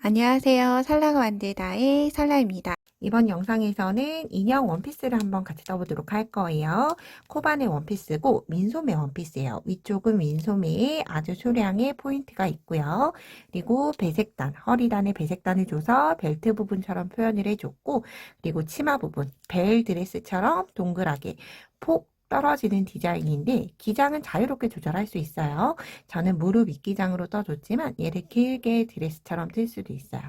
안녕하세요. 살라가 만들다의 살라입니다. 이번 영상에서는 인형 원피스를 한번 같이 떠보도록 할 거예요. 코바네 원피스고 민소매 원피스예요. 위쪽은 민소매에 아주 소량의 포인트가 있고요. 그리고 배색단, 허리단에 배색단을 줘서 벨트 부분처럼 표현을 해줬고, 그리고 치마 부분, 벨 드레스처럼 동그랗게 폭 떨어지는 디자인인데 기장은 자유롭게 조절할 수 있어요. 저는 무릎 밑기장으로 떠줬지만 얘를 길게 드레스처럼 뜰 수도 있어요.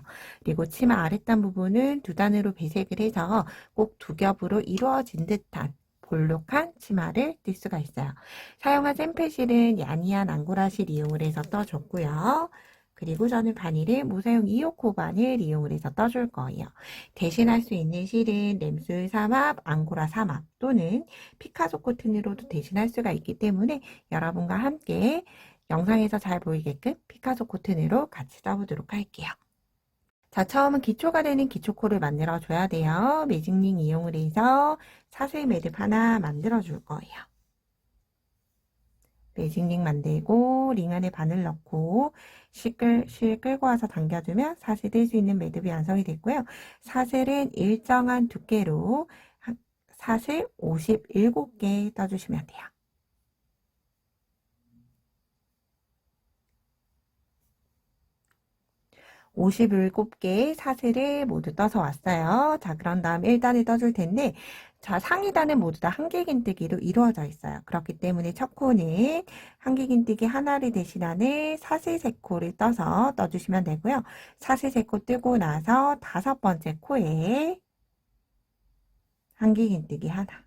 그리고 치마 아랫단 부분은 두 단으로 배색을 해서 꼭 두 겹으로 이루어진 듯한 볼록한 치마를 뜰 수가 있어요. 사용한 샘플실은 야니안 앙고라 실 이용을 해서 떠줬고요. 그리고 저는 바닐을 무사용 2호 코반을 이용을 해서 떠줄 거예요. 대신할 수 있는 실은 램술 삼합, 앙고라 삼합 또는 피카소 코튼으로도 대신할 수가 있기 때문에 여러분과 함께 영상에서 잘 보이게끔 피카소 코튼으로 같이 써보도록 할게요. 자, 처음은 기초가 되는 기초코를 만들어 줘야 돼요. 매직링 이용을 해서 사슬 매듭 하나 만들어 줄 거예요. 매직링 만들고 링 안에 바늘 넣고 실 끌고 와서 당겨주면 사슬 뜰 수 있는 매듭이 완성이 됐고요. 사슬은 일정한 두께로 사슬 57개 떠주시면 돼요. 57개의 사슬을 모두 떠서 왔어요. 자, 그런 다음 1단을 떠줄 텐데, 자, 상위단은 모두 다 한길긴뜨기로 이루어져 있어요. 그렇기 때문에 첫 코는 한길긴뜨기 하나를 대신하는 사슬 3코를 떠서 떠주시면 되고요. 사슬 3코 뜨고 나서 다섯 번째 코에 한길긴뜨기 하나.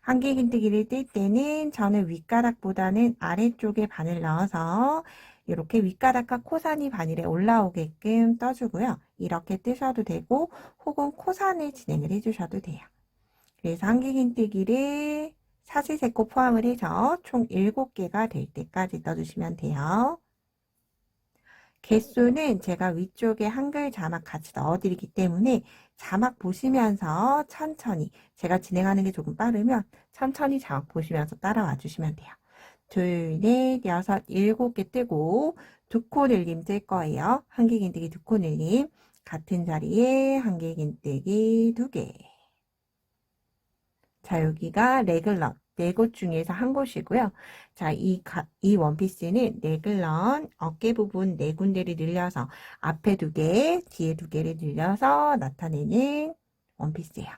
한길긴뜨기를 뜰 때는 저는 윗가닥보다는 아래쪽에 바늘 넣어서 이렇게 윗가닥과 코산이 바늘에 올라오게끔 떠주고요. 이렇게 뜨셔도 되고 혹은 코산을 진행을 해주셔도 돼요. 그래서 한길긴뜨기를 사슬 3코 포함을 해서 총 7개가 될 때까지 떠주시면 돼요. 개수는 제가 위쪽에 한글 자막 같이 넣어드리기 때문에 자막 보시면서 천천히, 제가 진행하는 게 조금 빠르면 천천히 자막 보시면서 따라와 주시면 돼요. 둘, 넷, 여섯, 7개 뜨고 두 코 늘림 뜰 거예요. 한길긴뜨기 두 코 늘림. 같은 자리에 한길긴뜨기 2개. 자, 여기가 레글런. 네 곳 중에서 한 곳이고요. 자, 이 원피스는 레글런 어깨 부분 네 군데를 늘려서 앞에 2개, 뒤에 2개를 늘려서 나타내는 원피스예요.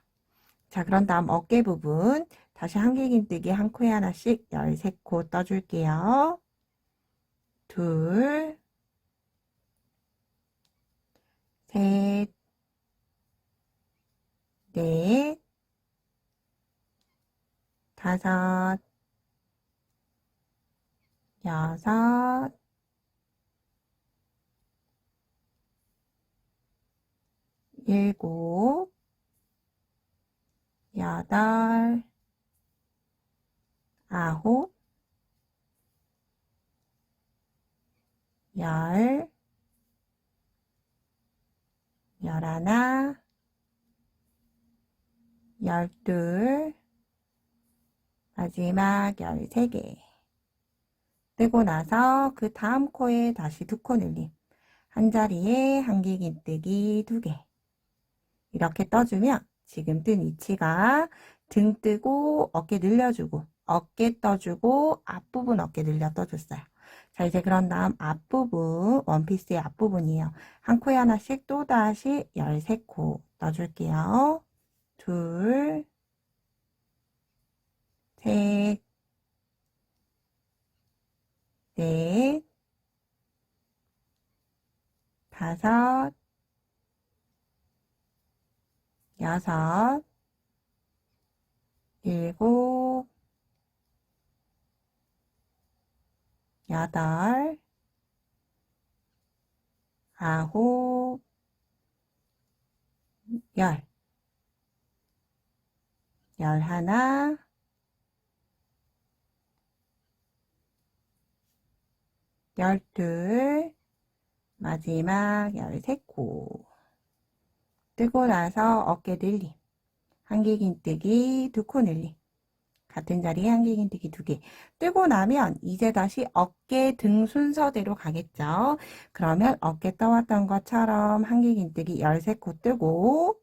자, 그런 다음 어깨 부분 다시 한길긴뜨기 한 코에 하나씩 13코 떠줄게요. 둘, 셋, 넷, 다섯, 여섯, 일곱, 여덟, 아홉, 열, 열하나, 열둘, 마지막 13개. 뜨고 나서 그 다음 코에 다시 두 코 늘림. 한 자리에 한길긴뜨기 2개. 이렇게 떠주면 지금 뜬 위치가 등 뜨고 어깨 늘려주고 어깨 떠주고 앞부분 어깨 늘려 떠줬어요. 자, 이제 그런 다음 앞부분, 원피스의 앞부분이에요. 한 코에 하나씩 또다시 13코 떠줄게요. 둘, 셋, 넷, 다섯, 여섯, 일곱, 여덟, 아홉, 열, 열하나, 열둘, 마지막 13코. 뜨고 나서 어깨 늘림. 한길긴뜨기 두 코 늘림. 같은 자리에 한길긴뜨기 2개. 뜨고 나면 이제 다시 어깨, 등 순서대로 가겠죠. 그러면 어깨 떠왔던 것처럼 한길긴뜨기 13코 뜨고,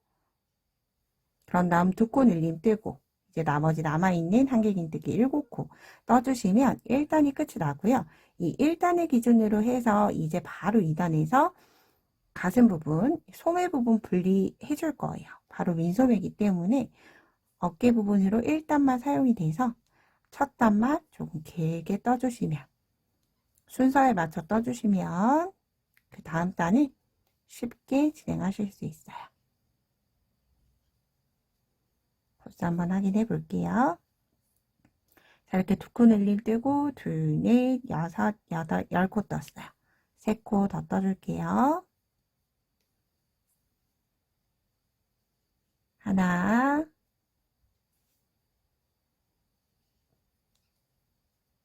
그런 다음 2코 늘림 뜨고, 이제 나머지 남아있는 한길긴뜨기 7코 떠주시면 1단이 끝이 나고요. 이 1단을 기준으로 해서 이제 바로 2단에서 가슴 부분, 소매 부분 분리해 줄 거예요. 바로 민소매이기 때문에 어깨 부분으로 1단만 사용이 돼서 첫 단만 조금 길게 떠주시면, 순서에 맞춰 떠주시면 그 다음 단을 쉽게 진행하실 수 있어요. 벌써 한번 확인해 볼게요. 자, 이렇게 2코 늘림 뜨고, 2, 4, 6, 8, 10코 떴어요. 3코 더 떠줄게요. 하나,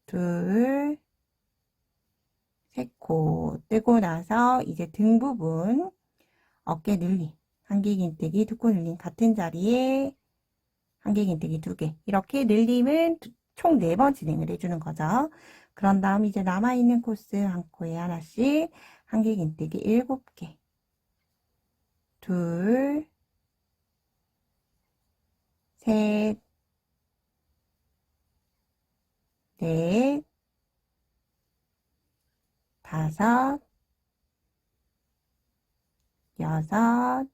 둘, 3코 뜨고 나서 이제 등 부분 어깨 늘림, 한길긴뜨기 2코 늘림 같은 자리에 한길긴뜨기 2개. 이렇게 늘림은 총 4번 진행을 해주는 거죠. 그런 다음 이제 남아있는 코스 한 코에 하나씩 한길긴뜨기 7개. 둘, 셋, 넷, 다섯, 여섯,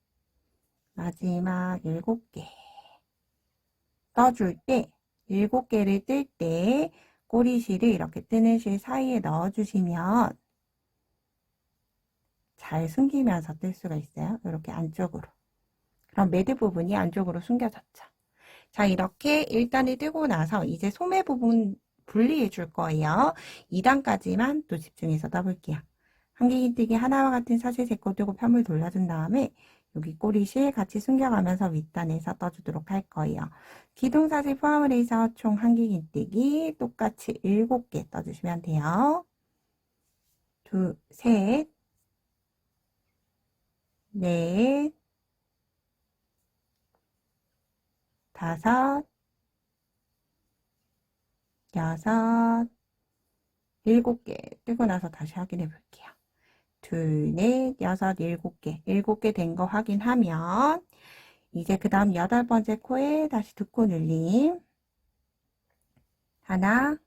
마지막 7개. 떠줄 때 7개를 뜰 때 꼬리실을 이렇게 뜨는 실 사이에 넣어주시면 잘 숨기면서 뜰 수가 있어요. 이렇게 안쪽으로. 그럼 매듭 부분이 안쪽으로 숨겨졌죠. 자, 이렇게 1단을 뜨고 나서 이제 소매 부분 분리해 줄 거예요. 2단까지만 또 집중해서 떠볼게요. 한길긴뜨기 하나와 같은 사슬 3코 뜨고 편물 돌려준 다음에 여기 꼬리실 같이 숨겨가면서 윗단에서 떠주도록 할 거예요. 기둥사슬 포함을 해서 총 한길긴뜨기 똑같이 7개 떠주시면 돼요. 둘, 셋, 넷, 다섯, 여섯, 7개 뜨고 나서 다시 확인해 볼게요. 둘, 넷, 여섯, 7개. 7개 된 거 확인하면 이제 그 다음 8번째 코에 다시 2코 늘림. 하나,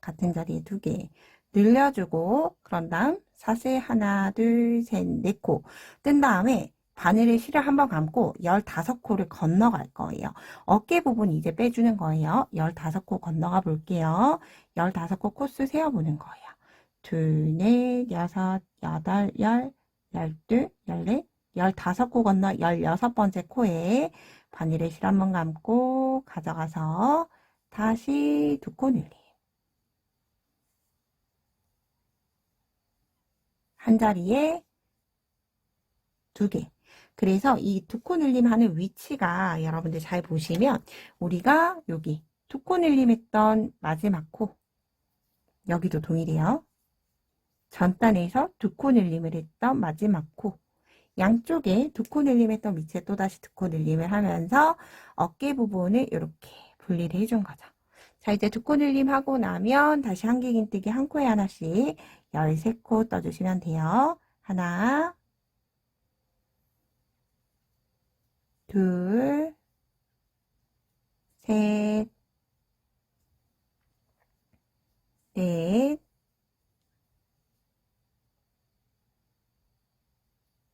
같은 자리에 2개. 늘려주고 그런 다음 사슬 하나, 둘, 셋, 4코 뜬 다음에 바늘의 실을 한번 감고 15코를 건너갈 거예요. 어깨 부분 이제 빼주는 거예요. 15코 건너가 볼게요. 15코 코스 세어보는 거예요. 둘, 넷, 여섯, 여덟, 12, 14, 15코 건너 16번째 코에 바늘의 실 한번 감고 가져가서 다시 2코 늘림. 한 자리에 2개. 그래서 이 2코 늘림 하는 위치가 여러분들 잘 보시면 우리가 여기 2코 늘림 했던 마지막 코, 여기도 동일해요. 전단에서 2코 늘림을 했던 마지막 코, 양쪽에 2코 늘림 했던 위치에 또다시 2코 늘림을 하면서 어깨 부분을 이렇게 분리를 해준 거죠. 자, 이제 2코 늘림 하고 나면 다시 한길긴뜨기 한 코에 하나씩 13코 떠주시면 돼요. 하나, 둘, 셋, 넷,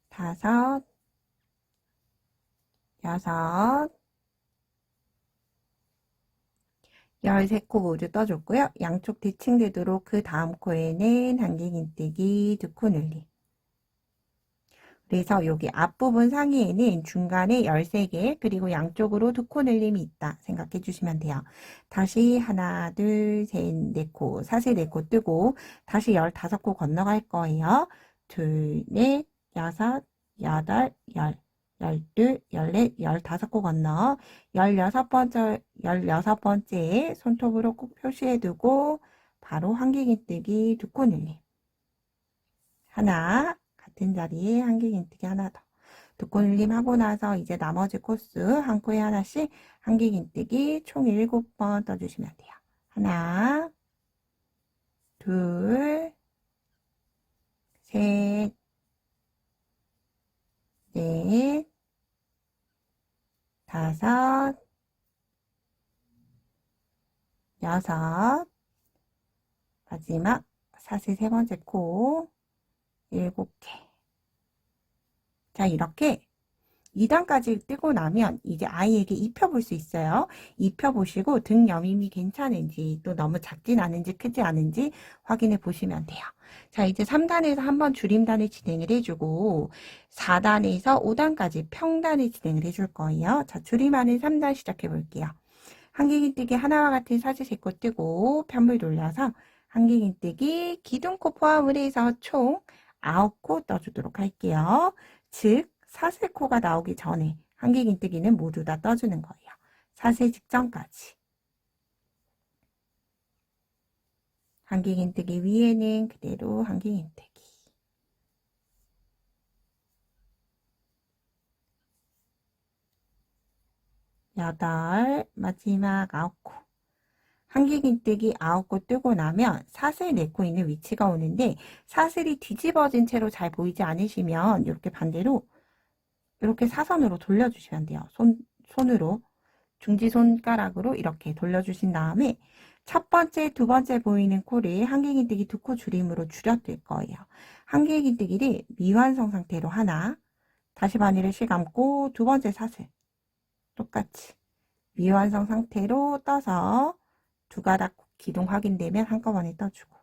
다섯, 여섯, 13코 모두 떠줬고요. 양쪽 대칭되도록 그 다음 코에는 한길긴뜨기 2코 늘림. 그래서 여기 앞부분 상의에는 중간에 13개 그리고 양쪽으로 2코 늘림이 있다 생각해 주시면 돼요. 다시 하나, 둘, 셋, 4코, 사슬 4코 뜨고 다시 15코 건너갈 거예요. 둘, 넷, 여섯, 여덟, 12, 14, 15코 건너 16번째 손톱으로 꼭 표시해 두고 바로 한길긴뜨기 2코 늘림. 하나, 같은 자리에 한길긴뜨기 하나 더. 두 코 눌림하고 나서 이제 나머지 코스 한 코에 하나씩 한길긴뜨기 총 7번 떠주시면 돼요. 하나, 둘, 셋, 넷, 다섯, 여섯, 마지막 사슬 세 번째 코 7개. 자, 이렇게 2단까지 뜨고 나면 이제 아이에게 입혀볼 수 있어요. 입혀보시고 등 여밈이 괜찮은지 또 너무 작진 않은지 크지 않은지 확인해 보시면 돼요. 자, 이제 3단에서 한번 줄임단을 진행을 해주고 4단에서 5단까지 평단을 진행을 해줄 거예요. 자, 줄임하는 3단 시작해 볼게요. 한길긴뜨기 하나와 같은 사슬 3코 뜨고 편물 돌려서 한길긴뜨기 기둥코 포함을 해서 총 9코 떠주도록 할게요. 즉 사슬코가 나오기 전에 한길긴뜨기는 모두 다 떠주는 거예요. 사슬 직전까지. 한길긴뜨기 위에는 그대로 한길긴뜨기. 8, 마지막 9코. 한길긴뜨기 9코 뜨고 나면 사슬 4코 있는 위치가 오는데 사슬이 뒤집어진 채로 잘 보이지 않으시면 이렇게 반대로 이렇게 사선으로 돌려주시면 돼요. 손으로 중지 손가락으로 이렇게 돌려주신 다음에 첫 번째, 두 번째 보이는 코를 한길긴뜨기 2코 줄임으로 줄여들 거예요. 한길긴뜨기를 미완성 상태로 하나, 다시 바늘을 실감고 두 번째 사슬 똑같이 미완성 상태로 떠서 두 가닥 기둥 확인되면 한꺼번에 떠주고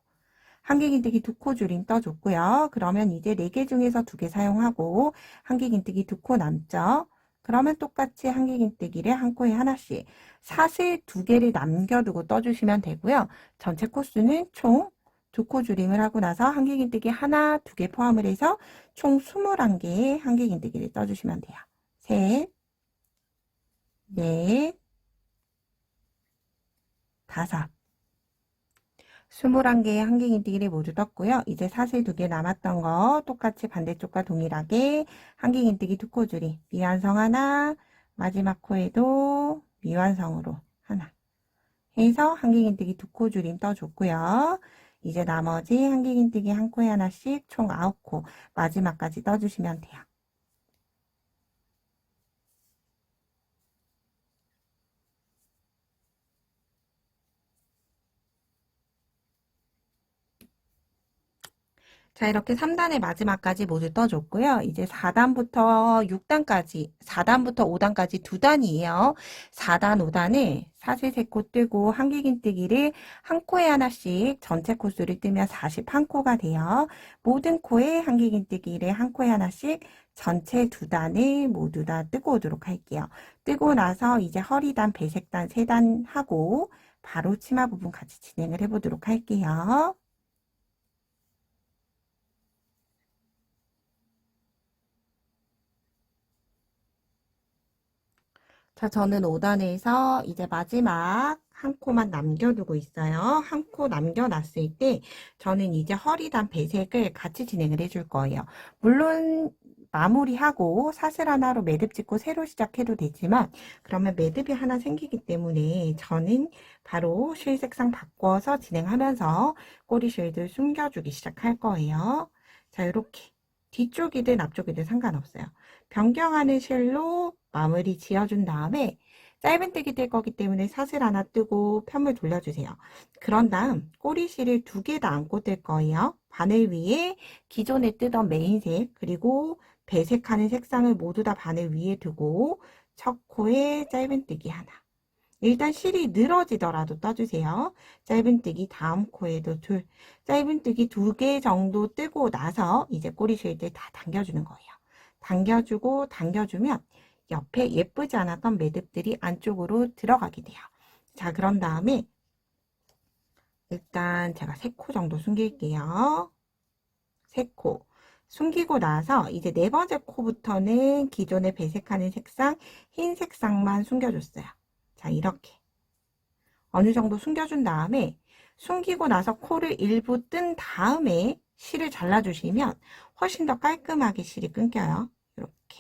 한길긴뜨기 2코 줄임 떠줬고요. 그러면 이제 4개 중에서 2개 사용하고 한길긴뜨기 2코 남죠. 그러면 똑같이 한길긴뜨기를 한 코에 하나씩 사슬 2개를 남겨두고 떠주시면 되고요. 전체 코스는 총 2코 줄임을 하고 나서 한길긴뜨기 하나, 2개 포함을 해서 총 21개의 한길긴뜨기를 떠주시면 돼요. 셋, 넷, 다섯, 21개의 한길긴뜨기를 모두 떴고요. 이제 사슬 2개 남았던 거 똑같이 반대쪽과 동일하게 한길긴뜨기 2코 줄임 미완성 하나, 마지막 코에도 미완성으로 하나 해서 한길긴뜨기 2코 줄임 떠줬고요. 이제 나머지 한길긴뜨기 한 코에 하나씩 총 9코 마지막까지 떠주시면 돼요. 자, 이렇게 3단의 마지막까지 모두 떠줬고요. 이제 4단부터 6단까지, 4단부터 5단까지 2단이에요. 4단, 5단을 사슬 3코 뜨고 한길긴뜨기를 한 코에 하나씩 전체 코스를 뜨면 41코가 돼요. 모든 코에 한길긴뜨기를 한 코에 하나씩 전체 2단을 모두 다 뜨고 오도록 할게요. 뜨고 나서 이제 허리단, 배색단 3단 하고 바로 치마 부분 같이 진행을 해보도록 할게요. 자, 저는 5단에서 이제 마지막 한 코만 남겨두고 있어요. 한 코 남겨놨을 때 저는 이제 허리단 배색을 같이 진행을 해줄 거예요. 물론 마무리하고 사슬 하나로 매듭 짓고 새로 시작해도 되지만 그러면 매듭이 하나 생기기 때문에 저는 바로 실 색상 바꿔서 진행하면서 꼬리 실들 숨겨주기 시작할 거예요. 자, 이렇게 뒤쪽이든 앞쪽이든 상관없어요. 변경하는 실로 마무리 지어준 다음에 짧은뜨기 뜰 거기 때문에 사슬 하나 뜨고 편물 돌려주세요. 그런 다음 꼬리실을 2개 다 안고 뜰 거예요. 바늘 위에 기존에 뜨던 메인색 그리고 배색하는 색상을 모두 다 바늘 위에 두고 첫 코에 짧은뜨기 하나. 일단 실이 늘어지더라도 떠주세요. 짧은뜨기 다음 코에도 둘. 짧은뜨기 2개 정도 뜨고 나서 이제 꼬리실들 다 당겨주는 거예요. 당겨주고 당겨주면 옆에 예쁘지 않았던 매듭들이 안쪽으로 들어가게 돼요. 자, 그런 다음에 일단 제가 3코 정도 숨길게요. 3코. 숨기고 나서 이제 4번째 코부터는 기존에 배색하는 색상, 흰 색상만 숨겨줬어요. 자, 이렇게. 어느 정도 숨겨준 다음에 숨기고 나서 코를 일부 뜬 다음에 실을 잘라주시면 훨씬 더 깔끔하게 실이 끊겨요. 이렇게.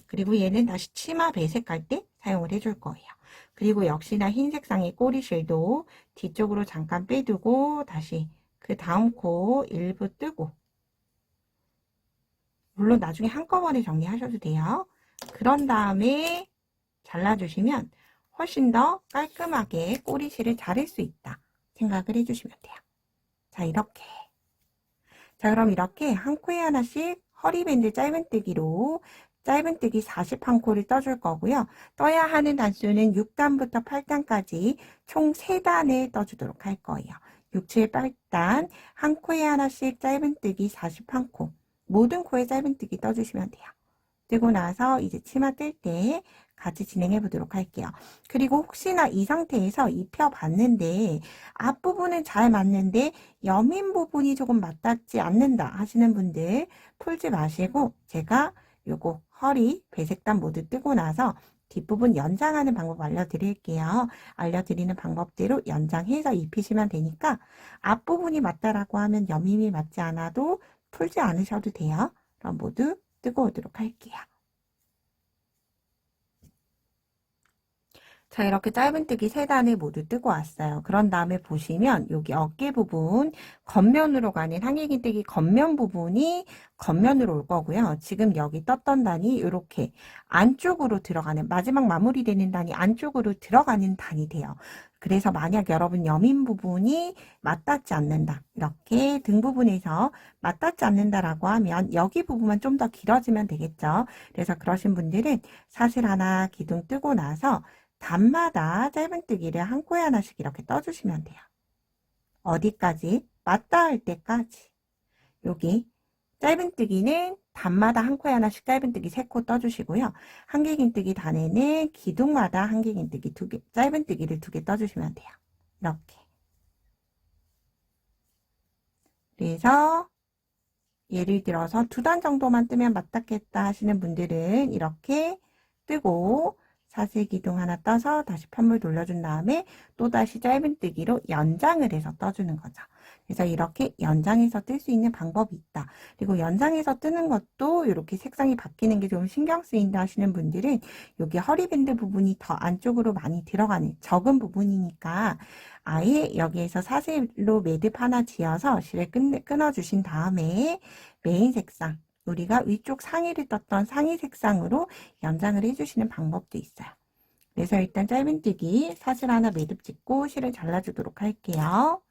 그리고 얘는 다시 치마 배색할 때 사용을 해줄 거예요. 그리고 역시나 흰 색상의 꼬리실도 뒤쪽으로 잠깐 빼두고 다시 그 다음 코 일부 뜨고, 물론 나중에 한꺼번에 정리하셔도 돼요. 그런 다음에 잘라주시면 훨씬 더 깔끔하게 꼬리실을 자를 수 있다 생각을 해주시면 돼요. 자, 이렇게. 자, 그럼 이렇게 한 코에 하나씩 허리밴드 짧은뜨기로 짧은뜨기 41코를 떠줄 거고요. 떠야 하는 단수는 6단부터 8단까지 총 3단을 떠주도록 할 거예요. 6, 7, 8단 한 코에 하나씩 짧은뜨기 41코, 모든 코에 짧은뜨기 떠주시면 돼요. 뜨고 나서 이제 치마 뜰 때 같이 진행해 보도록 할게요. 그리고 혹시나 이 상태에서 입혀봤는데 앞부분은 잘 맞는데 여민 부분이 조금 맞닿지 않는다 하시는 분들 풀지 마시고, 제가 요거 허리 배색단 모두 뜨고 나서 뒷부분 연장하는 방법 알려드릴게요. 알려드리는 방법대로 연장해서 입히시면 되니까 앞부분이 맞다라고 하면 여밈이 맞지 않아도 풀지 않으셔도 돼요. 그럼 모두 뜨고 오도록 할게요. 자, 이렇게 짧은뜨기 3단을 모두 뜨고 왔어요. 그런 다음에 보시면 여기 어깨 부분 겉면으로 가는 항해긴뜨기 겉면 부분이 겉면으로 올 거고요. 지금 여기 떴던 단이 이렇게 안쪽으로 들어가는, 마지막 마무리되는 단이 안쪽으로 들어가는 단이 돼요. 그래서 만약 여러분 여민 부분이 맞닿지 않는다, 이렇게 등 부분에서 맞닿지 않는다라고 하면 여기 부분만 좀 더 길어지면 되겠죠. 그래서 그러신 분들은 사슬 하나 기둥 뜨고 나서 단마다 짧은뜨기를 한 코에 하나씩 이렇게 떠주시면 돼요. 어디까지? 맞닿을 때까지. 여기 짧은뜨기는 단마다 한 코에 하나씩 짧은뜨기 3코 떠주시고요. 한길긴뜨기 단에는 기둥마다 한길긴뜨기 2개, 짧은뜨기를 2개 떠주시면 돼요. 이렇게. 그래서 예를 들어서 2단 정도만 뜨면 맞닿겠다 하시는 분들은 이렇게 뜨고 사슬 기둥 하나 떠서 다시 편물 돌려준 다음에 또다시 짧은뜨기로 연장을 해서 떠주는 거죠. 그래서 이렇게 연장해서 뜰 수 있는 방법이 있다. 그리고 연장해서 뜨는 것도 이렇게 색상이 바뀌는 게 좀 신경 쓰인다 하시는 분들은 여기 허리밴드 부분이 더 안쪽으로 많이 들어가는 적은 부분이니까 아예 여기에서 사슬로 매듭 하나 지어서 실을 끊어주신 다음에 메인 색상, 우리가 위쪽 상의를 떴던 상의 색상으로 연장을 해주시는 방법도 있어요. 그래서 일단 짧은뜨기 사슬 하나 매듭 짓고 실을 잘라주도록 할게요.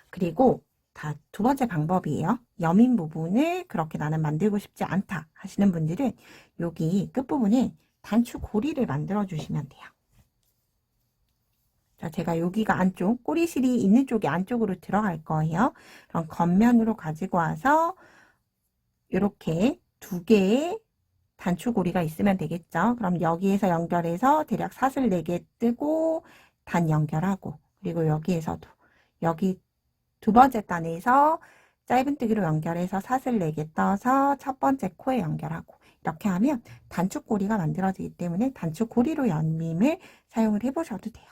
그리고 다 2번째 방법이에요. 여민 부분을 그렇게 나는 만들고 싶지 않다 하시는 분들은 여기 끝부분에 단추 고리를 만들어 주시면 돼요. 자, 제가 여기가 안쪽, 꼬리실이 있는 쪽이 안쪽으로 들어갈 거예요. 그럼 겉면으로 가지고 와서 이렇게 2개의 단추고리가 있으면 되겠죠. 그럼 여기에서 연결해서 대략 사슬 4개 뜨고 단 연결하고, 그리고 여기에서도 여기 2번째 단에서 짧은뜨기로 연결해서 사슬 4개 떠서 첫 번째 코에 연결하고, 이렇게 하면 단추고리가 만들어지기 때문에 단추고리로 여밈을 사용을 해보셔도 돼요.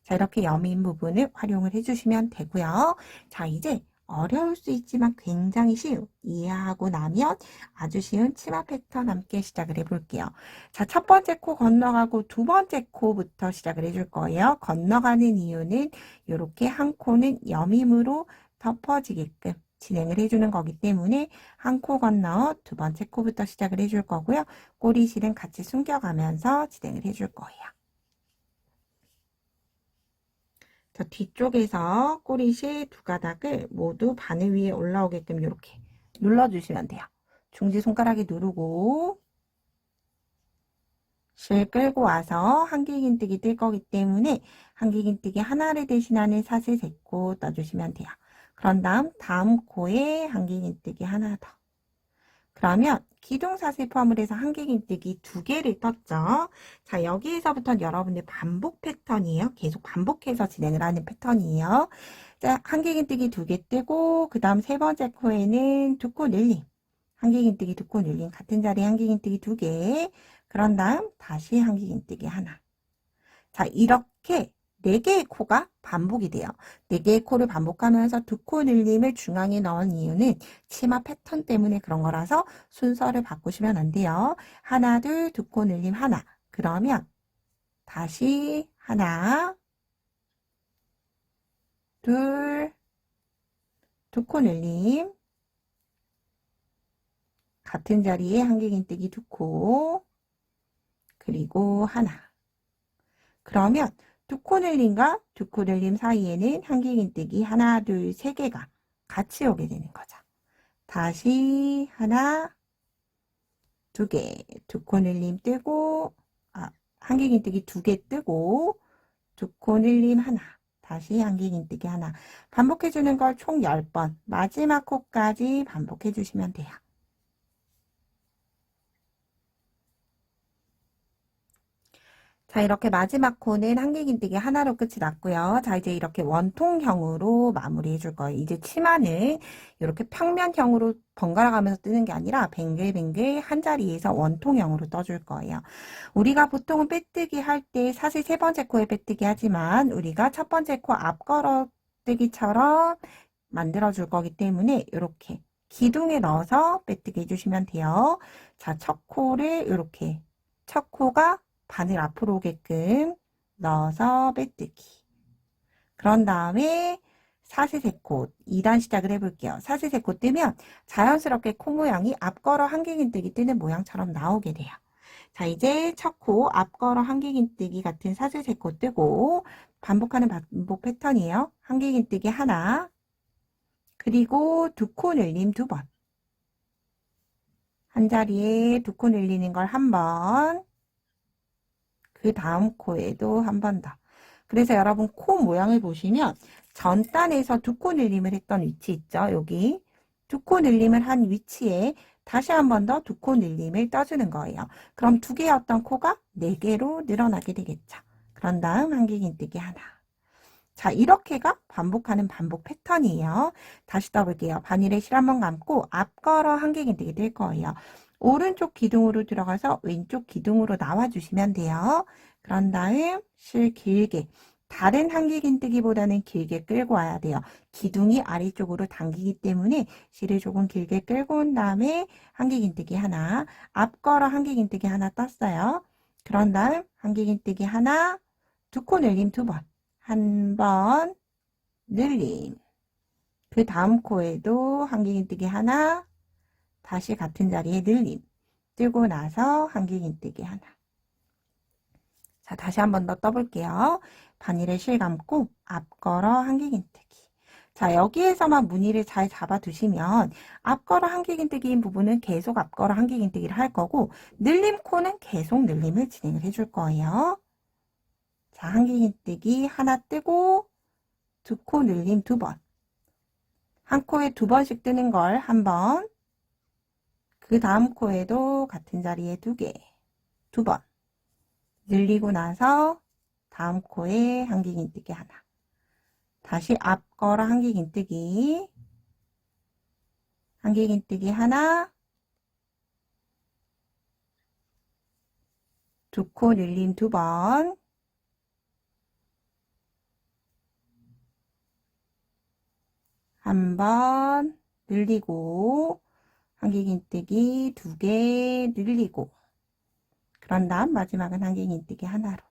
자, 이렇게 여민 부분을 활용을 해주시면 되고요. 자, 이제 어려울 수 있지만 굉장히 쉬운, 이해하고 나면 아주 쉬운 치마 패턴 함께 시작을 해볼게요. 자, 첫 번째 코 건너가고 2번째 코부터 시작을 해줄 거예요. 건너가는 이유는 이렇게 한 코는 여밈으로 덮어지게끔 진행을 해주는 거기 때문에 한 코 건너 2번째 코부터 시작을 해줄 거고요. 꼬리실은 같이 숨겨가면서 진행을 해줄 거예요. 자, 뒤쪽에서 꼬리실 2가닥을 모두 바늘 위에 올라오게끔 이렇게 눌러주시면 돼요. 중지손가락에 누르고 실 끌고 와서 한길긴뜨기 뜰 거기 때문에 한길긴뜨기 하나를 대신하는 사슬 3코 떠주시면 돼요. 그런 다음 코에 한길긴뜨기 하나 더. 그러면 기둥사슬 포함을 해서 한길긴뜨기 2개를 떴죠. 자, 여기에서부터는 여러분들 반복 패턴이에요. 계속 반복해서 진행을 하는 패턴이에요. 자, 한길긴뜨기 2개 뜨고 그 다음 3번째 코에는 2코 늘림. 한길긴뜨기 2코 늘림, 같은 자리에 한길긴뜨기 2개. 그런 다음 다시 한길긴뜨기 하나. 자, 이렇게 4개의 코가 반복이 돼요. 4개의 코를 반복하면서 두 코 늘림을 중앙에 넣은 이유는 치마 패턴 때문에 그런 거라서 순서를 바꾸시면 안 돼요. 하나, 둘, 두 코 늘림 하나. 그러면 다시 하나, 둘, 두 코 늘림. 같은 자리에 한길긴뜨기 두 코, 그리고 하나. 그러면 두 코 늘림과 두 코 늘림 사이에는 한길긴뜨기 하나, 둘, 세 개가 같이 오게 되는 거죠. 다시 하나, 두 개, 두 코 늘림 뜨고, 한길긴뜨기 두 개 뜨고, 두 코 늘림 하나, 다시 한길긴뜨기 하나. 반복해주는 걸 총 10번, 마지막 코까지 반복해주시면 돼요. 자, 이렇게 마지막 코는 한길긴뜨기 하나로 끝이 났고요. 자, 이제 이렇게 원통형으로 마무리해 줄 거예요. 이제 치마는 이렇게 평면형으로 번갈아 가면서 뜨는 게 아니라 뱅글뱅글 한 자리에서 원통형으로 떠줄 거예요. 우리가 보통은 빼뜨기 할 때 사실 세 번째 코에 빼뜨기 하지만 우리가 첫 번째 코 앞걸어 뜨기처럼 만들어 줄 거기 때문에 이렇게 기둥에 넣어서 빼뜨기 해주시면 돼요. 자, 첫 코를 이렇게 첫 코가 바늘 앞으로 오게끔 넣어서 빼뜨기. 그런 다음에 사슬세코 2단 시작을 해볼게요. 사슬세코 뜨면 자연스럽게 코 모양이 앞걸어 한길긴뜨기 뜨는 모양처럼 나오게 돼요. 자, 이제 첫 코 앞걸어 한길긴뜨기 같은 사슬세코 뜨고 반복하는 반복 패턴이에요. 한길긴뜨기 하나, 그리고 두 코 늘림 두 번. 한 자리에 두 코 늘리는 걸 한 번, 그 다음 코에도 한 번 더. 그래서 여러분 코 모양을 보시면 전 단에서 두 코 늘림을 했던 위치 있죠? 여기 두 코 늘림을 한 위치에 다시 한 번 더 두 코 늘림을 떠주는 거예요. 그럼 두 개였던 코가 4개로 늘어나게 되겠죠. 그런 다음 한길긴뜨기 하나. 자, 이렇게가 반복하는 반복 패턴이에요. 다시 떠볼게요. 바늘에 실 한번 감고 앞걸어 한길긴뜨기 뜰 거예요. 오른쪽 기둥으로 들어가서 왼쪽 기둥으로 나와주시면 돼요. 그런 다음 실 길게, 다른 한길긴뜨기보다는 길게 끌고 와야 돼요. 기둥이 아래쪽으로 당기기 때문에 실을 조금 길게 끌고 온 다음에 한길긴뜨기 하나, 앞걸어 한길긴뜨기 하나 떴어요. 그런 다음 한길긴뜨기 하나, 두 코 늘림 두 번. 한 번 늘림. 그 다음 코에도 한길긴뜨기 하나, 다시 같은 자리에 늘림. 뜨고 나서 한길긴뜨기 하나. 자, 다시 한 번 더 떠볼게요. 바늘에 실 감고 앞걸어 한길긴뜨기. 자, 여기에서만 무늬를 잘 잡아두시면 앞걸어 한길긴뜨기인 부분은 계속 앞걸어 한길긴뜨기를 할 거고 늘림 코는 계속 늘림을 진행을 해줄 거예요. 자, 한길긴뜨기 하나 뜨고 두 코 늘림 두 번. 한 코에 두 번씩 뜨는 걸 한 번. 그 다음 코에도 같은 자리에 두 개, 두 번. 늘리고 나서 다음 코에 한길긴뜨기 하나. 다시 앞걸어 한길긴뜨기. 한길긴뜨기 하나. 두 코 늘림 두 번. 한 번 늘리고 한길긴뜨기 두 개 늘리고 그런 다음 마지막은 한길긴뜨기 하나로.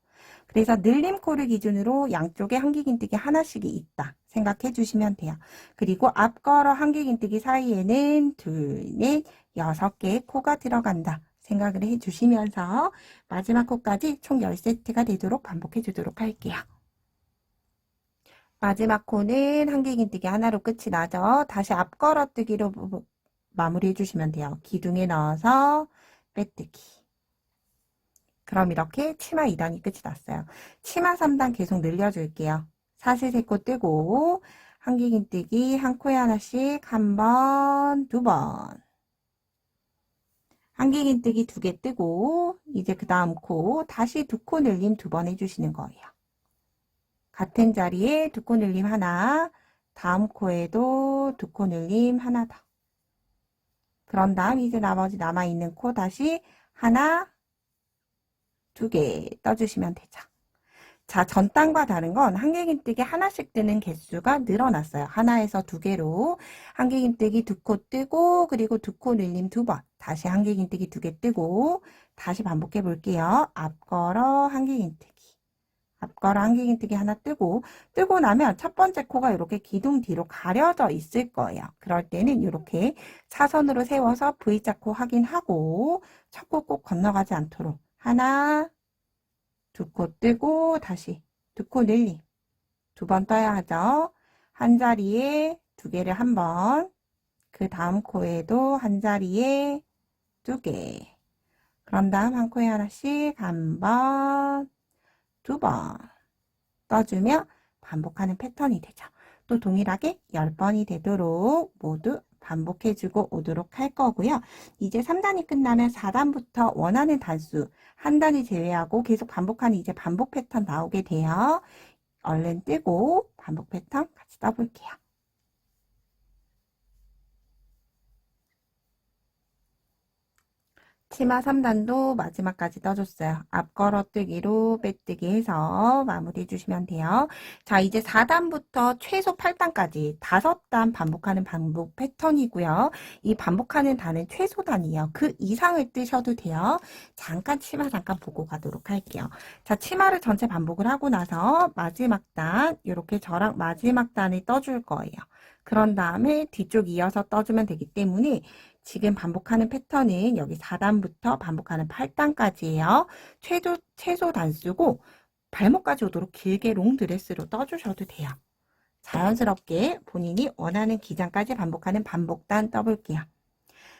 그래서 늘림코를 기준으로 양쪽에 한길긴뜨기 하나씩이 있다 생각해 주시면 돼요. 그리고 앞걸어 한길긴뜨기 사이에는 둘, 넷, 6개의 코가 들어간다 생각을 해 주시면서 마지막 코까지 총 10세트가 되도록 반복해 주도록 할게요. 마지막 코는 한길긴뜨기 하나로 끝이 나죠. 다시 앞걸어뜨기로 마무리해 주시면 돼요. 기둥에 넣어서 빼뜨기. 그럼 이렇게 치마 2단이 끝이 났어요. 치마 3단 계속 늘려줄게요. 사슬 3코 뜨고 한길긴뜨기 한 코에 하나씩 한 번, 두 번. 한길긴뜨기 두 개 뜨고 이제 그 다음 코 다시 두 코 늘림 두 번 해주시는 거예요. 같은 자리에 두 코 늘림 하나, 다음 코에도 두 코 늘림 하나 더. 그런 다음 이제 나머지 남아있는 코 다시 하나, 두 개 떠주시면 되죠. 자, 전 단과 다른 건 한길긴뜨기 하나씩 뜨는 개수가 늘어났어요. 하나에서 두 개로 한길긴뜨기 두 코 뜨고 그리고 두 코 늘림 두 번. 다시 한길긴뜨기 두 개 뜨고 다시 반복해 볼게요. 앞걸어 한길긴뜨기. 앞걸어 한길긴뜨기 하나 뜨고 나면 첫 번째 코가 이렇게 기둥 뒤로 가려져 있을 거예요. 그럴 때는 이렇게 사선으로 세워서 V자 코 확인하고 첫 코 꼭 건너가지 않도록 하나 두 코 뜨고 다시 두 코 늘림 두 번 떠야 하죠. 한 자리에 두 개를 한 번, 그 다음 코에도 한 자리에 두 개. 그런 다음 한 코에 하나씩 한 번, 두 번 떠주며 반복하는 패턴이 되죠. 또 동일하게 10번이 되도록 모두 반복해주고 오도록 할 거고요. 이제 3단이 끝나면 4단부터 원하는 단수 한 단위 제외하고 계속 반복하는 이제 반복 패턴 나오게 돼요. 얼른 뜨고 반복 패턴 같이 떠볼게요. 치마 3단도 마지막까지 떠줬어요. 앞걸어 뜨기로 빼뜨기 해서 마무리해 주시면 돼요. 자, 이제 4단부터 최소 8단까지 5단 반복하는 반복 패턴이고요. 이 반복하는 단은 최소 단이에요. 그 이상을 뜨셔도 돼요. 잠깐 치마 잠깐 보고 가도록 할게요. 자, 치마를 전체 반복을 하고 나서 마지막 단 이렇게 저랑 마지막 단을 떠줄 거예요. 그런 다음에 뒤쪽 이어서 떠주면 되기 때문에 지금 반복하는 패턴은 여기 4단부터 반복하는 8단까지예요. 최소 단수고 발목까지 오도록 길게 롱드레스로 떠주셔도 돼요. 자연스럽게 본인이 원하는 기장까지 반복하는 반복단 떠볼게요.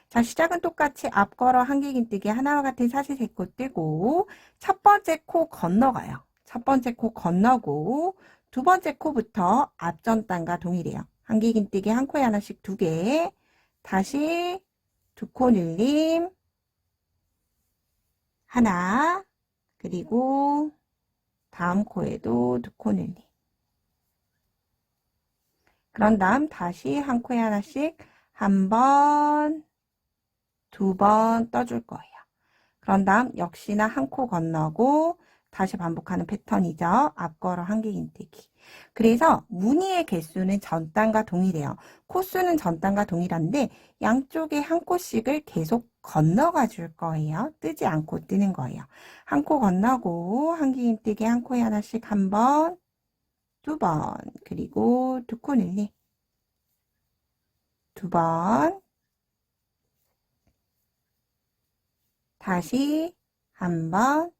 자, 시작은 똑같이 앞걸어 한길긴뜨기 하나와 같은 사시 세 코 뜨고 첫 번째 코 건너가요. 첫 번째 코 건너고 두 번째 코부터 앞전 단과 동일해요. 한길긴뜨기 한 코에 하나씩 두 개, 다시 두 코 늘림 하나, 그리고 다음 코에도 두 코 늘림. 그런 다음 다시 한 코에 하나씩 한 번, 두 번 떠줄 거예요. 그런 다음 역시나 한 코 건너고 다시 반복하는 패턴이죠. 앞걸어 한길긴뜨기. 그래서 무늬의 개수는 전 단과 동일해요. 코수는 전 단과 동일한데 양쪽에 한 코씩을 계속 건너가 줄 거예요. 뜨지 않고 뜨는 거예요. 한 코 건너고 한길긴뜨기 한 코에 하나씩 한 번, 두 번, 그리고 두 코 늘림. 두 번, 다시 한 번,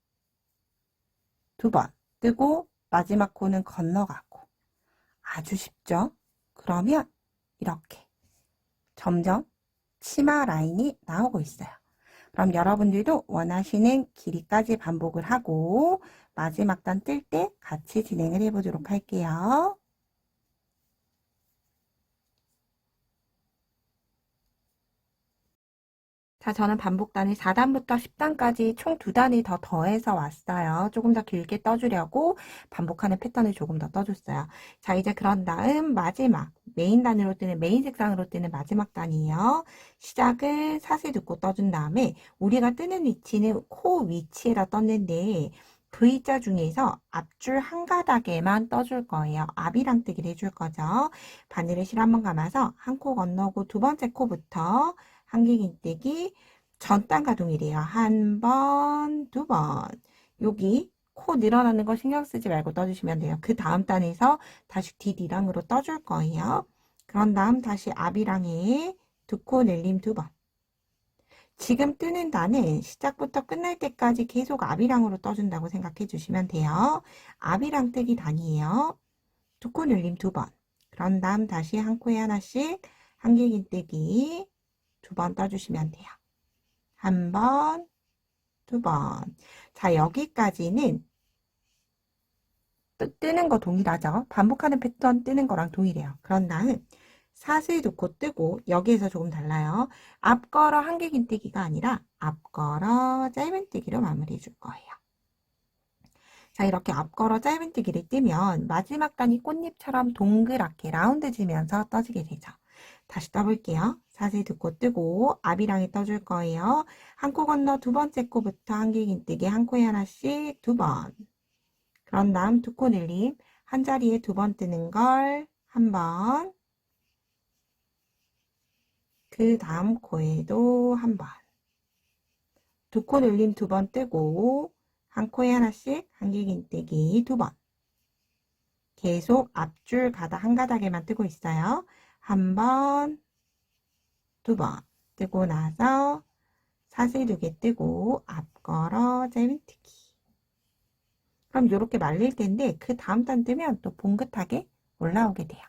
두 번 뜨고 마지막 코는 건너가고. 아주 쉽죠? 그러면 이렇게 점점 치마 라인이 나오고 있어요. 그럼 여러분들도 원하시는 길이까지 반복을 하고 마지막 단 뜰 때 같이 진행을 해보도록 할게요. 자, 저는 반복단을 4단부터 10단까지 총 2단을 더 더해서 왔어요. 조금 더 길게 떠주려고 반복하는 패턴을 조금 더 떠줬어요. 자, 이제 그런 다음 마지막 메인 단으로 뜨는 메인 색상으로 뜨는 마지막 단이에요. 시작을 사슬 듣고 떠준 다음에 우리가 뜨는 위치는 코 위치에다 떴는데 V자 중에서 앞줄 한 가닥에만 떠줄 거예요. 앞이랑 뜨기를 해줄 거죠. 바늘을 실 한번 감아서 한 코 건너고 두 번째 코부터 한길긴뜨기 전 단과 동일해요. 한 번, 두 번. 여기 코 늘어나는 거 신경 쓰지 말고 떠주시면 돼요. 그 다음 단에서 다시 뒷이랑으로 떠줄 거예요. 그런 다음 다시 앞이랑에 두 코 늘림 두 번. 지금 뜨는 단은 시작부터 끝날 때까지 계속 앞이랑으로 떠준다고 생각해 주시면 돼요. 앞이랑 뜨기 단이에요. 두 코 늘림 두 번. 그런 다음 다시 한 코에 하나씩 한길긴뜨기 두 번 떠주시면 돼요. 한 번, 두 번. 자, 여기까지는 뜨는 거 동일하죠? 반복하는 패턴 뜨는 거랑 동일해요. 그런 다음 사슬 두 코 뜨고 여기에서 조금 달라요. 앞걸어 한길긴뜨기가 아니라 앞걸어 짧은뜨기로 마무리해 줄 거예요. 자, 이렇게 앞걸어 짧은뜨기를 뜨면 마지막 단이 꽃잎처럼 동그랗게 라운드 지면서 떠지게 되죠. 다시 떠볼게요. 사슬 두 코 뜨고 앞이랑에 떠줄 거예요. 한 코 건너 두 번째 코부터 한길긴뜨기 한 코에 하나씩 두 번. 그런 다음 두 코 늘림, 한 자리에 두 번 뜨는 걸 한 번, 그 다음 코에도 한 번, 두 코 늘림 두 번 뜨고 한 코에 하나씩 한길긴뜨기 두 번, 계속 앞줄 가닥 한 가닥에만 뜨고 있어요. 한 번, 두 번 뜨고 나서 사슬 두 개 뜨고 앞걸어 짧은뜨기. 그럼 이렇게 말릴 텐데 그 다음 단 뜨면 또 봉긋하게 올라오게 돼요.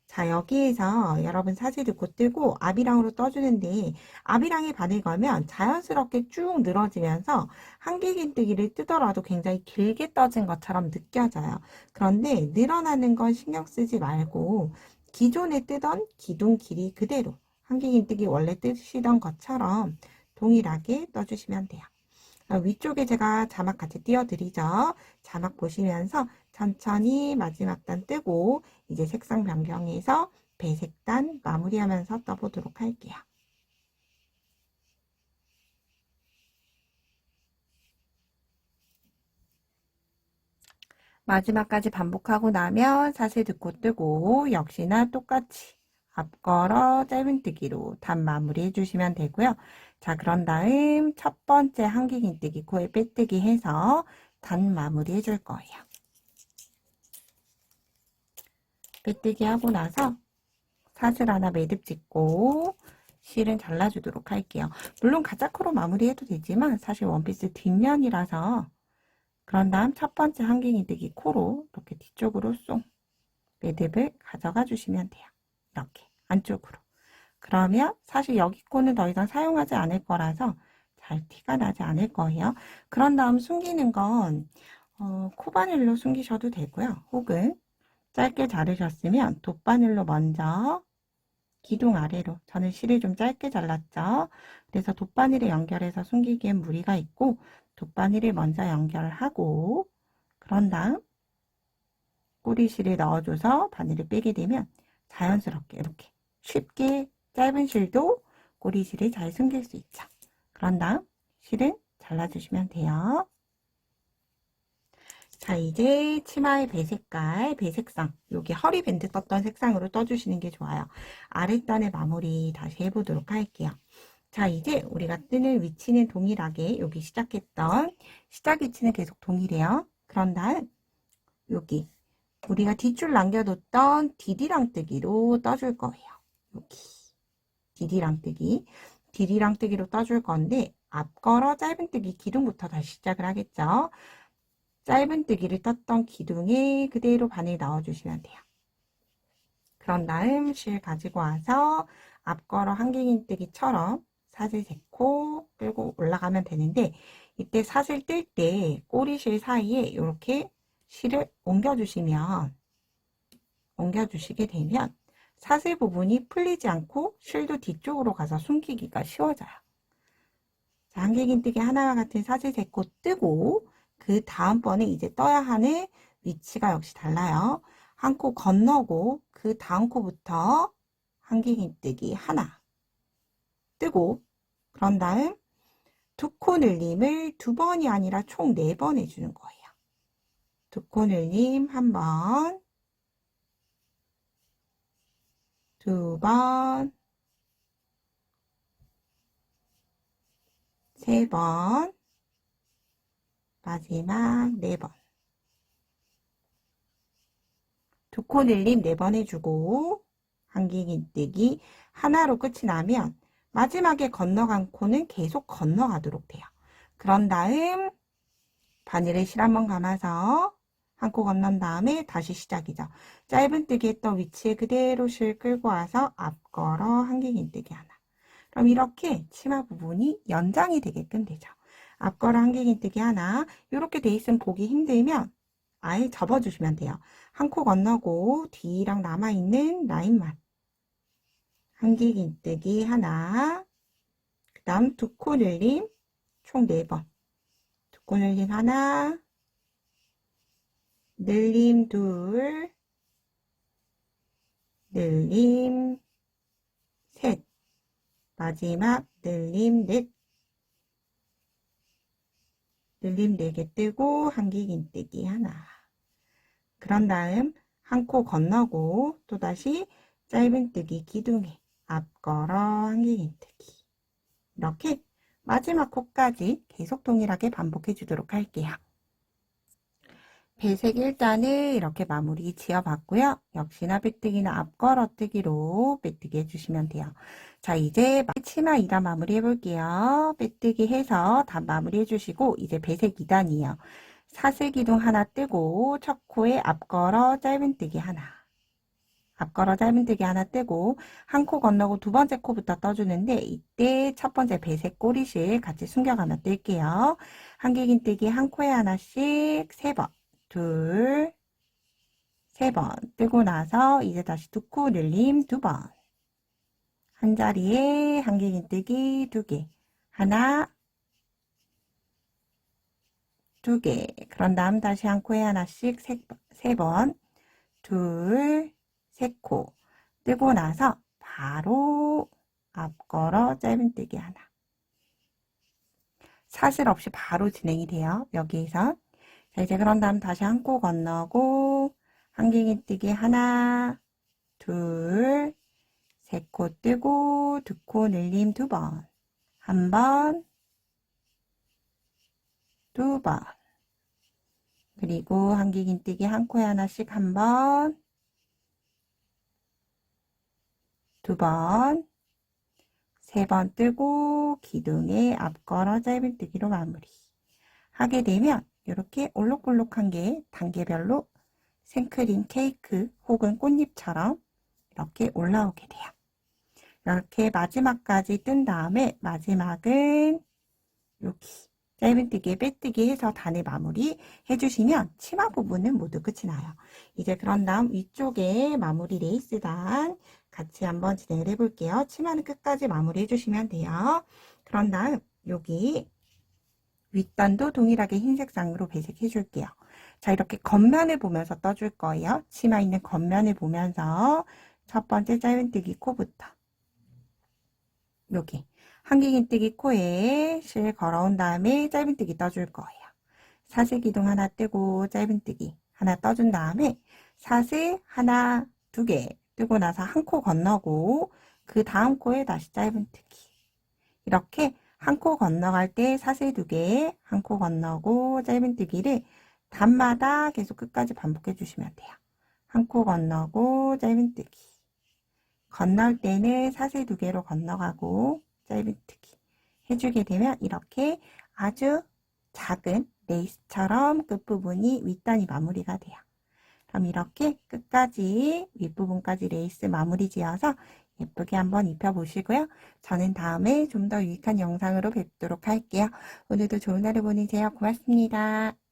자, 여기에서 여러분 사슬 두 개 뜨고 아비랑으로 떠주는데 아비랑에 바늘 걸면 자연스럽게 쭉 늘어지면서 한길긴뜨기를 뜨더라도 굉장히 길게 떠진 것처럼 느껴져요. 그런데 늘어나는 건 신경 쓰지 말고 기존에 뜨던 기둥 길이 그대로 한길긴뜨기 원래 뜨시던 것처럼 동일하게 떠주시면 돼요. 위쪽에 제가 자막 같이 띄워드리죠. 자막 보시면서 천천히 마지막 단 뜨고 이제 색상 변경해서 배색 단 마무리하면서 떠보도록 할게요. 마지막까지 반복하고 나면 사슬 듣고 뜨고 역시나 똑같이 앞걸어 짧은뜨기로 단 마무리 해주시면 되고요. 자, 그런 다음 첫 번째 한길긴뜨기 코에 빼뜨기 해서 단 마무리 해줄 거예요. 빼뜨기 하고 나서 사슬 하나 매듭 짓고 실은 잘라주도록 할게요. 물론 가짜코로 마무리해도 되지만 사실 원피스 뒷면이라서 그런 다음 첫 번째 한길긴뜨기 코로 이렇게 뒤쪽으로 쏙 매듭을 가져가 주시면 돼요. 이렇게 안쪽으로. 그러면 사실 여기 코는 더 이상 사용하지 않을 거라서 잘 티가 나지 않을 거예요. 그런 다음 숨기는 건 코바늘로 숨기셔도 되고요. 혹은 짧게 자르셨으면 돗바늘로 먼저 기둥 아래로, 저는 실을 좀 짧게 잘랐죠. 그래서 돗바늘에 연결해서 숨기기엔 무리가 있고 돗바늘을 먼저 연결하고 그런 다음 꼬리실을 넣어줘서 바늘을 빼게 되면 자연스럽게 이렇게 쉽게 짧은 실도 꼬리실을 잘 숨길 수 있죠. 그런 다음 실은 잘라주시면 돼요. 자, 이제 치마의 배색깔, 배색상, 여기 허리밴드 떴던 색상으로 떠주시는 게 좋아요. 아랫단의 마무리 다시 해보도록 할게요. 자, 이제 우리가 뜨는 위치는 동일하게 여기 시작했던 시작 위치는 계속 동일해요. 그런 다음 여기 우리가 뒷줄 남겨뒀던 디디랑뜨기로 떠줄 거예요. 여기 디디랑뜨기, 디디랑뜨기로 떠줄 건데 앞걸어 짧은뜨기 기둥부터 다시 시작을 하겠죠. 짧은뜨기를 떴던 기둥에 그대로 바늘 넣어주시면 돼요. 그런 다음 실 가지고 와서 앞걸어 한길긴뜨기처럼 사슬 3코 끌고 올라가면 되는데 이때 사슬 뜰 때 꼬리실 사이에 이렇게 실을 옮겨주시게 되면 사슬 부분이 풀리지 않고 실도 뒤쪽으로 가서 숨기기가 쉬워져요. 자, 한길긴뜨기 하나와 같은 사슬 3코 뜨고 그 다음번에 이제 떠야 하는 위치가 역시 달라요. 한 코 건너고 그 다음 코부터 한길긴뜨기 하나 뜨고 그런 다음 두 코 늘림을 두 번이 아니라 총 4번 해주는 거예요. 두 코 늘림 한 번, 두 번, 세 번, 마지막 4번. 두 코 늘림 4번 해주고 한길긴뜨기 하나로 끝이 나면 마지막에 건너간 코는 계속 건너가도록 돼요. 그런 다음 바늘에 실 한번 감아서 한 코 건넌 다음에 다시 시작이죠. 짧은뜨기 했던 위치에 그대로 실 끌고 와서 앞걸어 한길긴뜨기 하나. 그럼 이렇게 치마 부분이 연장이 되게끔 되죠. 앞걸어 한길긴뜨기 하나. 이렇게 돼 있으면 보기 힘들면 아예 접어주시면 돼요. 한 코 건너고 뒤랑 남아있는 라인만 한길긴뜨기 하나, 그 다음 두 코 늘림 총 4번, 두 코 늘림 하나, 늘림 둘, 늘림 셋, 마지막 늘림 넷. 늘림 4개 뜨고 한길긴뜨기 하나. 그런 다음 한 코 건너고 또다시 짧은뜨기 기둥에 앞걸어 한길긴뜨기. 이렇게 마지막 코까지 계속 동일하게 반복해 주도록 할게요. 배색 1단을 이렇게 마무리 지어봤고요. 역시나 빼뜨기는 앞걸어뜨기로 빼뜨기 해주시면 돼요. 자, 이제 치마 2단 마무리 해볼게요. 빼뜨기 해서 다 마무리 해주시고 이제 배색 2단이에요. 사슬기둥 하나 뜨고 첫 코에 앞걸어 짧은뜨기 하나. 앞걸어 짧은뜨기 하나 뜨고 한 코 건너고 두 번째 코부터 떠주는데 이때 첫 번째 배색 꼬리실 같이 숨겨가며 뜰게요. 한길긴뜨기 한 코에 하나씩 3번. 둘, 3번 뜨고 나서 이제 다시 두 코 늘림 2번. 한 자리에 한길긴뜨기 2개. 하나, 2개. 그런 다음 다시 한 코에 하나씩 3번. 둘, 3코. 뜨고 나서 바로 앞걸어 짧은뜨기 하나. 사슬 없이 바로 진행이 돼요. 여기에서. 자, 이제 그런 다음 다시 한 코 건너고 한길긴뜨기 하나, 둘, 3코 뜨고 2코 늘림 2번. 1번, 2번. 그리고 한길긴뜨기 한 코에 하나씩 1번, 2번, 3번 뜨고 기둥에 앞걸어 짧은뜨기로 마무리. 하게 되면 이렇게 올록볼록한 게 단계별로 생크림 케이크 혹은 꽃잎처럼 이렇게 올라오게 돼요. 이렇게 마지막까지 뜬 다음에 마지막은 여기 짧은뜨기에 빼뜨기 해서 단을 마무리 해주시면 치마 부분은 모두 끝이 나요. 이제 그런 다음 위쪽에 마무리 레이스 단 같이 한번 진행을 해볼게요. 치마는 끝까지 마무리 해주시면 돼요. 그런 다음 여기 윗단도 동일하게 흰색 장으로 배색해 줄게요. 자, 이렇게 겉면을 보면서 떠줄 거예요. 치마 있는 겉면을 보면서 첫 번째 짧은뜨기 코부터 여기 한길긴뜨기 코에 실 걸어온 다음에 짧은뜨기 떠줄 거예요. 사슬 기둥 하나 뜨고 짧은뜨기 하나 떠준 다음에 사슬 하나, 2개 뜨고 나서 한 코 건너고 그 다음 코에 다시 짧은뜨기. 이렇게 한 코 건너갈 때 사슬 2개, 한 코 건너고 짧은뜨기를 단마다 계속 끝까지 반복해 주시면 돼요. 한 코 건너고 짧은뜨기. 건널 때는 사슬 2개로 건너가고 짧은뜨기 해주게 되면 이렇게 아주 작은 레이스처럼 끝부분이 윗단이 마무리가 돼요. 그럼 이렇게 끝까지 윗부분까지 레이스 마무리 지어서 예쁘게 한번 입혀보시고요. 저는 다음에 좀 더 유익한 영상으로 뵙도록 할게요. 오늘도 좋은 하루 보내세요. 고맙습니다.